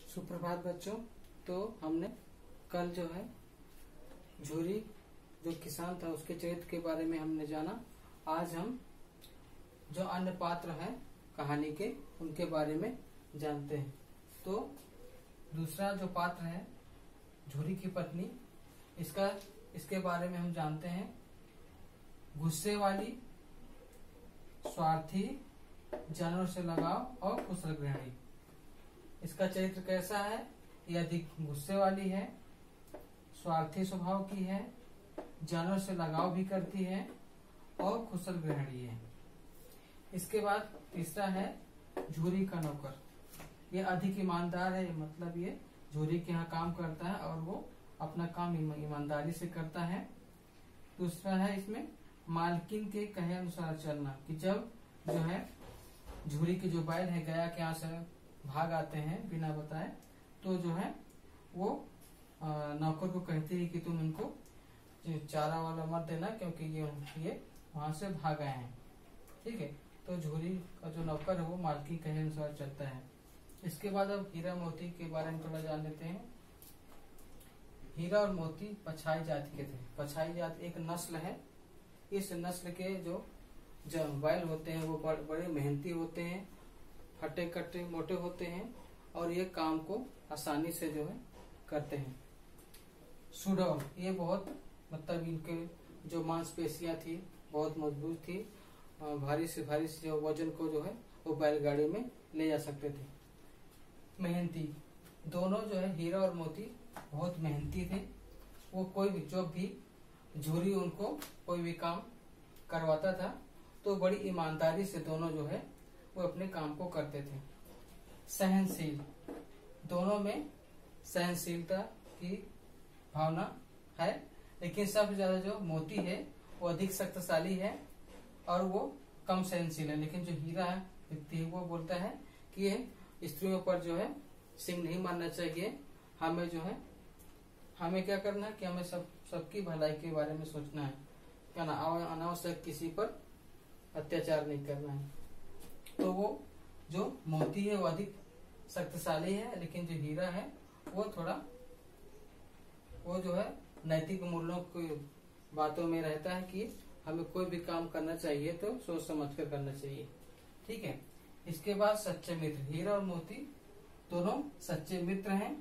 सुप्रभात बच्चों। तो हमने कल जो है झूरी जो किसान था उसके चरित्र के बारे में हमने जाना। आज हम जो अन्य पात्र हैं कहानी के उनके बारे में जानते हैं। तो दूसरा जो पात्र है झूरी की पत्नी, इसके बारे में हम जानते हैं। गुस्से वाली, स्वार्थी, जानवर से लगाव और कुशल गृहिणी। इसका चरित्र कैसा है? ये अधिक गुस्से वाली है, स्वार्थी स्वभाव की है, जानवर से लगाव भी करती है और कुशल गृहिणी है। इसके बाद तीसरा है झूरी का नौकर। ये अधिक ईमानदार है, मतलब ये झूरी के यहाँ काम करता है और वो अपना काम ईमानदारी से करता है। दूसरा है इसमें मालकिन के कहे अनुसार चलना, कि जब जो है झूरी के जो बैल है गया के यहाँ से भाग आते हैं बिना बताए, तो जो है वो नौकर को कहती है कि तुम इनको चारा वाला मत देना क्योंकि ये वहां से भाग आए हैं। ठीक है, तो झूरी का जो नौकर है वो मालकिन कहे अनुसार चलता है। इसके बाद अब हीरा मोती के बारे में थोड़ा जान लेते हैं। हीरा और मोती पछाई जाति के थे। पछाई जाति एक नस्ल है। इस नस्ल के जो बैल होते हैं वो बड़े मेहनती होते हैं, फटे कट्टे मोटे होते हैं और ये काम को आसानी से जो है करते हैं। सुडौल, ये बहुत मतलब इनके जो मांसपेशियां थी बहुत मजबूत थी, भारी से जो वजन को जो है वो बैलगाड़ी में ले जा सकते थे। मेहनती, दोनों जो है हीरा और मोती बहुत मेहनती थे। वो कोई भी जो भी झूरी उनको कोई भी काम करवाता था तो बड़ी ईमानदारी से दोनों जो है वो अपने काम को करते थे। सहनशील, दोनों में सहनशीलता की भावना है, लेकिन सबसे ज्यादा जो मोती है वो अधिक शक्तिशाली है और वो कम सहनशील है। लेकिन जो हीरा व्यक्ति है वो बोलता है कि ये स्त्रियों पर जो है सिंह नहीं मारना चाहिए, हमें जो है हमें क्या करना है कि हमें सबकी भलाई के बारे में सोचना है, क्या ना अनावश्यक किसी पर अत्याचार नहीं करना है। तो वो जो मोती है वो अधिक शक्तिशाली है, लेकिन जो हीरा है वो थोड़ा वो जो है नैतिक मूल्यों की बातों में रहता है कि हमें कोई भी काम करना चाहिए तो सोच समझ कर करना चाहिए। ठीक है, इसके बाद सच्चे मित्र। हीरा और मोती दोनों सच्चे मित्र हैं।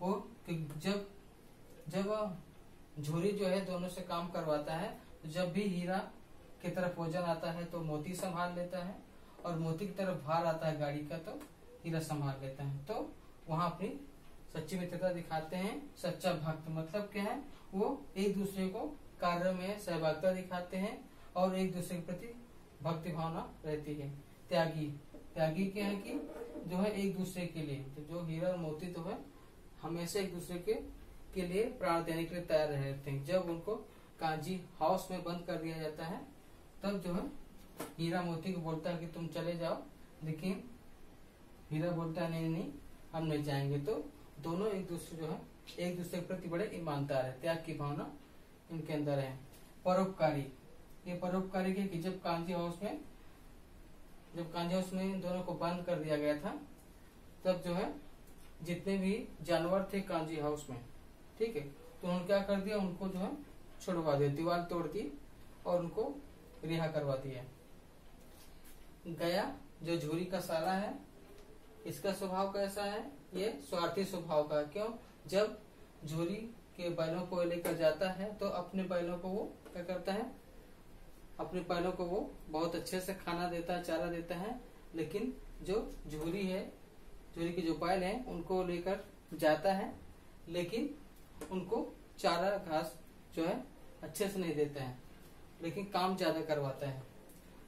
और जब झूरी जो है दोनों से काम करवाता है तो जब भी हीरा की तरफ वजन आता है तो मोती संभाल लेता है और मोती की तरफ भार आता है गाड़ी का तो हीरा संभाल लेता है। तो वहां अपनी सच्ची मित्रता दिखाते हैं। सच्चा भक्त मतलब क्या है? वो एक दूसरे को कार्य में सहभागिता दिखाते हैं और एक दूसरे के प्रति भक्ति भावना रहती है। त्यागी, त्यागी क्या है कि जो है एक दूसरे के लिए, तो जो हीरा और मोती तो है हमेशा एक दूसरे के लिए प्राण देने के लिए तैयार रहते हैं। जब उनको कांजी हाउस में बंद कर दिया जाता है तब जो है हीरा मोती को बोलता है कि तुम चले जाओ, लेकिन हीरा बोलता है नहीं हम नहीं जाएंगे। तो दोनों एक दूसरे जो है एक दूसरे के प्रति बड़े ईमानदार है, त्याग की भावना इनके अंदर है। परोपकारी, ये परोपकारी है कि जब कांजी हाउस में दोनों को बंद कर दिया गया था तब जो है जितने भी जानवर थे कांजी हाउस में, ठीक है, तो उन्होंने क्या कर दिया, उनको जो है छुड़वा दिया, दीवार तोड़ दी और उनको रिहा करवा दिया। गया जो झूरी का साला है, इसका स्वभाव कैसा है? ये स्वार्थी स्वभाव का। क्यों? जब झूरी के बैलों को लेकर जाता है तो अपने बैलों को वो क्या करता है, अपने बैलों को वो बहुत अच्छे से खाना देता है, चारा देता है। लेकिन जो झूरी के जो बैल हैं उनको लेकर जाता है लेकिन उनको चारा घास जो है अच्छे से नहीं देता है, लेकिन काम ज्यादा करवाता है।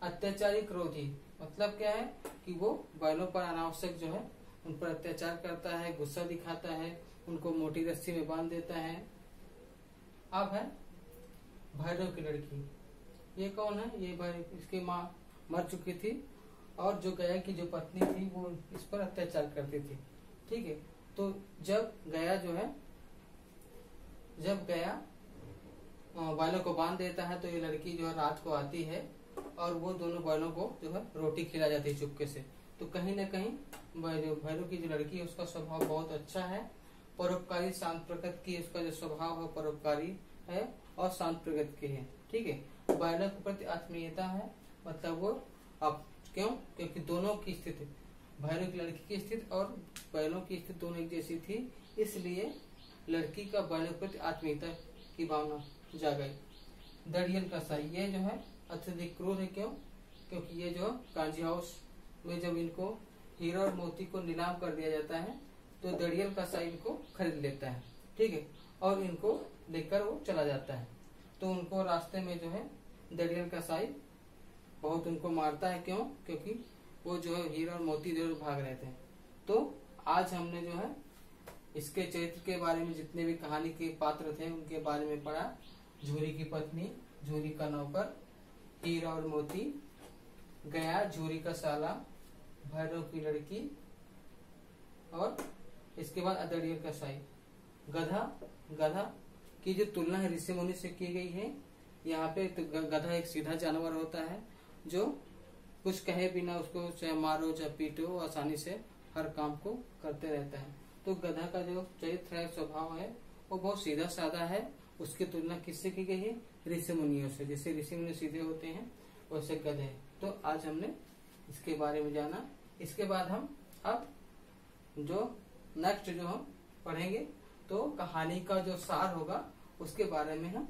अत्याचारी क्रोधी मतलब क्या है कि वो बैलों पर अनावश्यक जो है उन पर अत्याचार करता है, गुस्सा दिखाता है, उनको मोटी रस्सी में बांध देता है। अब है भैरव की लड़की। ये कौन है? ये भाई, इसकी माँ मर चुकी थी और जो गया की जो पत्नी थी वो इस पर अत्याचार करती थी। ठीक है, तो जब गया बैलों को बांध देता है तो ये लड़की जो है रात को आती है और वो दोनों बैलों को जो है रोटी खिला जाती है चुपके से। तो कहीं न कहीं भैरव की जो लड़की है उसका स्वभाव बहुत अच्छा है, परोपकारी शांत प्रकृति की उसका जो स्वभाव है परोपकारी है और शांत प्रकृति की है। ठीक है, बालक के प्रति आत्मीयता है, मतलब वो अब क्यों, क्योंकि दोनों की स्थिति, भैरव की लड़की की स्थिति और बैलों की स्थिति दोनों एक जैसी थी, इसलिए लड़की का बैलों के प्रति आत्मीयता की भावना जागई। दड़ियल कसाई, ये जो है अत्यधिक क्रूर है, क्यों, क्योंकि ये जो कांजी हाउस में जब इनको हीरा और मोती को नीलाम कर दिया जाता है तो दड़ियल कसाई इनको खरीद लेता है। ठीक है, और इनको लेकर वो चला जाता है, तो उनको रास्ते में जो है दड़ियल कसाई बहुत उनको मारता है, क्यों, क्योंकि वो जो है हीरा और मोती इधर भाग रहे थे। तो आज हमने जो है इसके चरित्र के बारे में जितने भी कहानी के पात्र थे उनके बारे में पढ़ा। झूरी की पत्नी, झूरी का नौकर, हीरा और मोती, गया, झूरी का साला, भैरव की लड़की और इसके बाद अदड़ियल कसाई। गधा की जो तुलना है ऋषि मुनि से की गई है यहाँ पे। तो गधा एक सीधा जानवर होता है जो कुछ कहे बिना उसको चाहे मारो चाहे पीटो आसानी से हर काम को करते रहता है। तो गधा का जो चरित्र है, स्वभाव है, वो बहुत सीधा साधा है। उसकी तुलना किससे की गई है? ऋषि मुनियों से। जैसे ऋषि मुनि सीधे होते हैं वैसे गधे। तो आज हमने इसके बारे में जाना। इसके बाद हम अब जो नेक्स्ट जो हम पढ़ेंगे तो कहानी का जो सार होगा उसके बारे में हम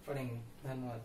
पढ़ेंगे। धन्यवाद।